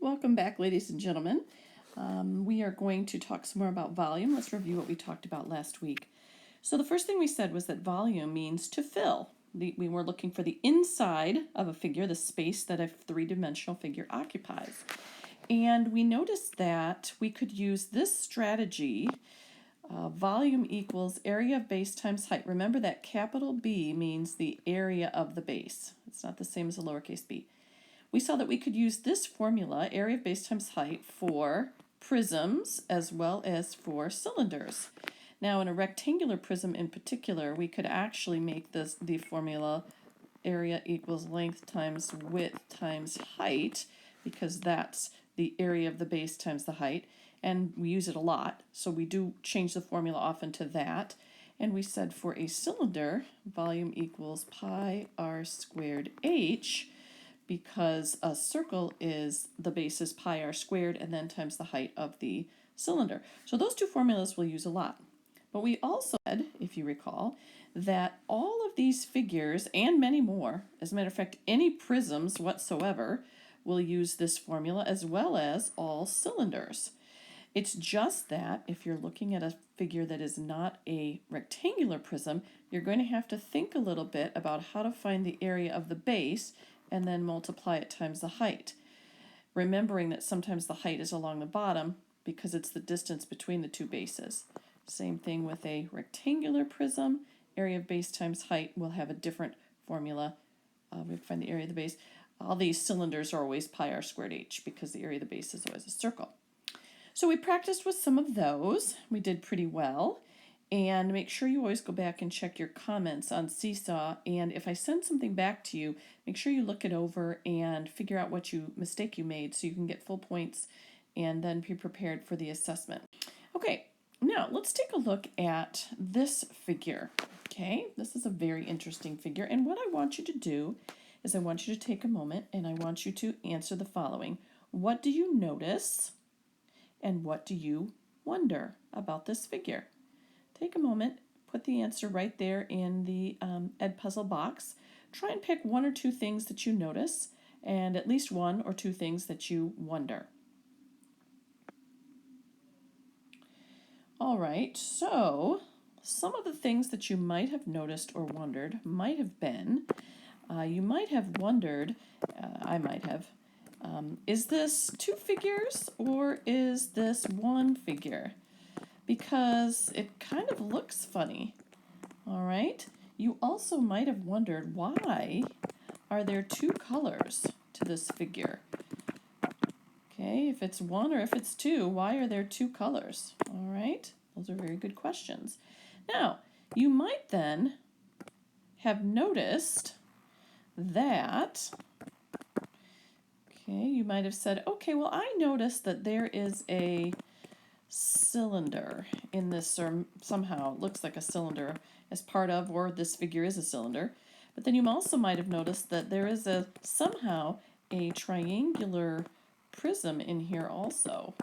Welcome back, ladies and gentlemen. We are going to talk some more about volume. Let's review what we talked about last week. So the first thing we said was that volume means to fill. We were looking for the inside of a figure, the space that a three-dimensional figure occupies. And we noticed that we could use this strategy, volume equals area of base times height. Remember that capital B means the area of the base. It's not the same as a lowercase b. We saw that we could use this formula, area of base times height, for prisms as well as for cylinders. Now, in a rectangular prism in particular, we could actually make the formula area equals length times width times height, because that's the area of the base times the height, and we use it a lot, so we do change the formula often to that. And we said for a cylinder, volume equals pi r squared h, because a circle is the base is pi r squared and then times the height of the cylinder. So those two formulas we'll use a lot. But we also said, if you recall, that all of these figures and many more, as a matter of fact, any prisms whatsoever, will use this formula, as well as all cylinders. It's just that if you're looking at a figure that is not a rectangular prism, you're going to have to think a little bit about how to find the area of the base and then multiply it times the height. Remembering that sometimes the height is along the bottom because it's the distance between the two bases. Same thing with a rectangular prism. Area of base times height will have a different formula. We have to find the area of the base. All these cylinders are always pi r squared h because the area of the base is always a circle. So we practiced with some of those. We did pretty well. And make sure you always go back and check your comments on Seesaw. And if I send something back to you, make sure you look it over and figure out what mistake you made so you can get full points and then be prepared for the assessment. Okay, now let's take a look at this figure. Okay, this is a very interesting figure. And what I want you to do is I want you to take a moment and I want you to answer the following. What do you notice and what do you wonder about this figure? Take a moment, put the answer right there in the Edpuzzle box. Try and pick one or two things that you notice, and at least one or two things that you wonder. All right, so some of the things that you might have noticed or wondered might have been, you might have wondered, I might have, is this two figures or is this one figure? Because it kind of looks funny. All right. You also might have wondered, why are there two colors to this figure? Okay, if it's one or if it's two, why are there two colors? All right, those are very good questions. Now, you might then have noticed that, okay, you might have said, okay, well, I noticed that there is a cylinder in this, or somehow it looks like a cylinder as part of, or this figure is a cylinder. But then you also might have noticed that there is somehow a triangular prism in here also.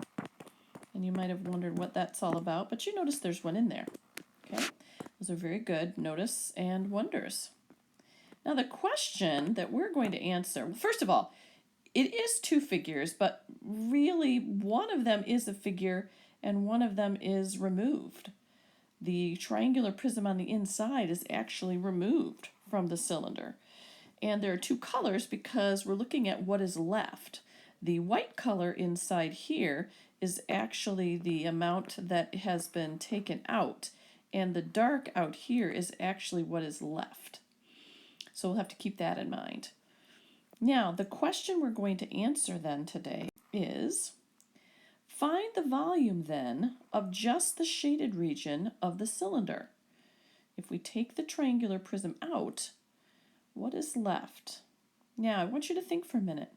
And you might have wondered what that's all about, but you notice there's one in there. Okay, those are very good notice and wonders. Now the question that we're going to answer, well, first of all, it is two figures, but really one of them is a figure and one of them is removed. The triangular prism on the inside is actually removed from the cylinder. And there are two colors because we're looking at what is left. The white color inside here is actually the amount that has been taken out, and the dark out here is actually what is left. So we'll have to keep that in mind. Now, the question we're going to answer then today is, find the volume then of just the shaded region of the cylinder. If we take the triangular prism out, what is left? Now, I want you to think for a minute.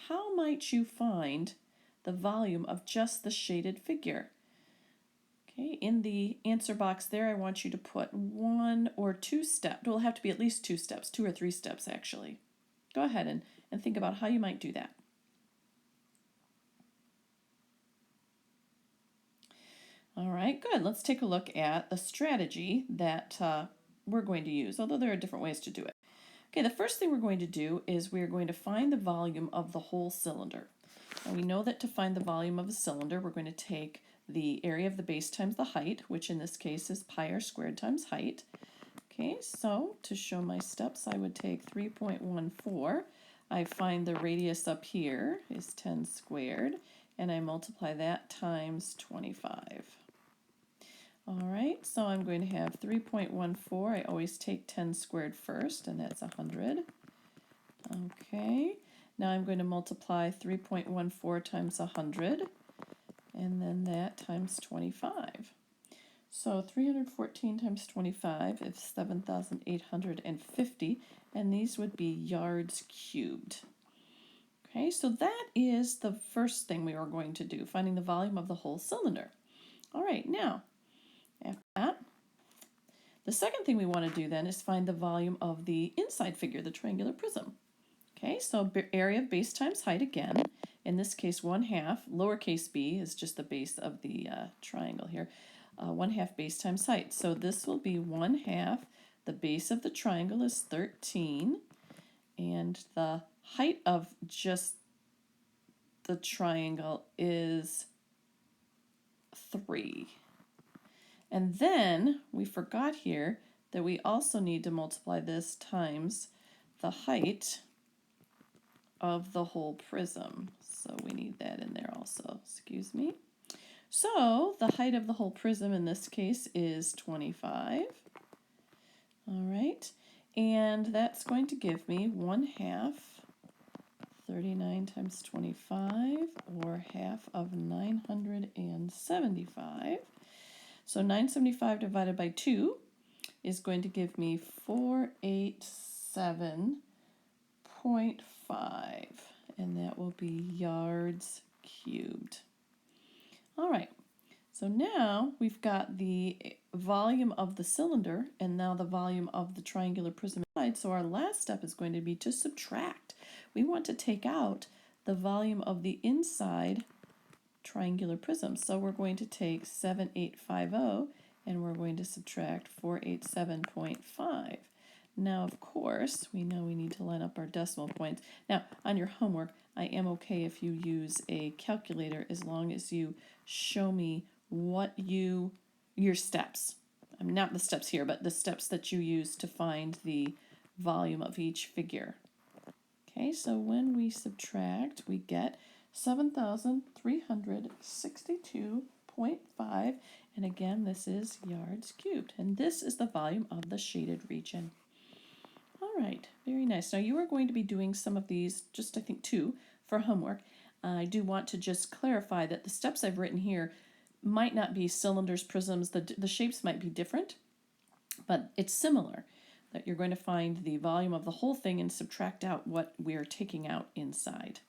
How might you find the volume of just the shaded figure? Okay, in the answer box there, I want you to put one or two steps. It will have to be at least two steps, 2 or 3 steps actually. Go ahead and think about how you might do that. All right, good. Let's take a look at the strategy that we're going to use, although there are different ways to do it. Okay, the first thing we're going to do is we're going to find the volume of the whole cylinder. Now we know that to find the volume of a cylinder, we're going to take the area of the base times the height, which in this case is pi r squared times height. Okay, so to show my steps, I would take 3.14. I find the radius up here is 10 squared, and I multiply that times 25. All right, so I'm going to have 3.14. I always take 10 squared first, and that's 100. Okay, now I'm going to multiply 3.14 times 100, and then that times 25. So 314 times 25 is 7,850, and these would be yards cubed. Okay, so that is the first thing we are going to do, finding the volume of the whole cylinder. All right, now, after that, the second thing we want to do then is find the volume of the inside figure, the triangular prism. Okay, so area of base times height again. In this case, 1/2, lowercase b is just the base of the triangle here. 1/2 base times height. So this will be 1/2. The base of the triangle is 13. And the height of just the triangle is 3. And then we forgot here that we also need to multiply this times the height of the whole prism. So we need that in there also, excuse me. So the height of the whole prism in this case is 25. All right, and that's going to give me 1/2, 39 times 25, or half of 975. So 975 divided by 2 is going to give me 487.5, and that will be yards cubed. All right, so now we've got the volume of the cylinder and now the volume of the triangular prism inside. So our last step is going to be to subtract. We want to take out the volume of the inside triangular prism. So we're going to take 7850 and we're going to subtract 487.5. Now, of course, we know we need to line up our decimal points. Now, on your homework, I am okay if you use a calculator as long as you show me what your steps. Not the steps here, but the steps that you use to find the volume of each figure. Okay, so when we subtract, we get 7,362.5, and again, this is yards cubed, and this is the volume of the shaded region. All right, very nice. Now you are going to be doing some of these, just I think 2, for homework. I do want to just clarify that the steps I've written here might not be cylinders, prisms, the shapes might be different, but it's similar, that you're going to find the volume of the whole thing and subtract out what we're taking out inside.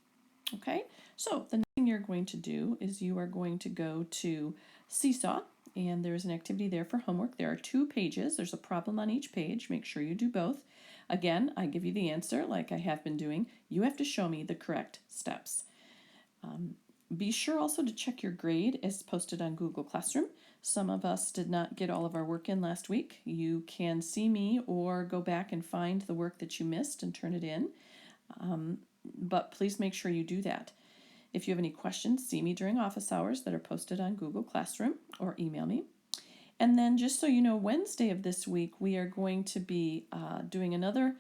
Okay, so the next thing you're going to do is you are going to go to Seesaw, and there's an activity there for homework. There are 2 pages. There's a problem on each page. Make sure you do both. Again, I give you the answer like I have been doing. You have to show me the correct steps. Be sure also to check your grade as posted on Google Classroom. Some of us did not get all of our work in last week. You can see me or go back and find the work that you missed and turn it in. But please make sure you do that. If you have any questions, see me during office hours that are posted on Google Classroom or email me. And then just so you know, Wednesday of this week, we are going to be doing another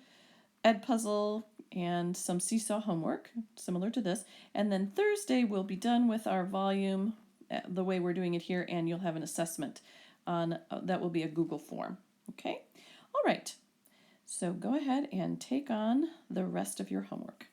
Ed puzzle and some Seesaw homework, similar to this. And then Thursday, we'll be done with our volume the way we're doing it here, and you'll have an assessment on that will be a Google form. Okay? All right. So go ahead and take on the rest of your homework.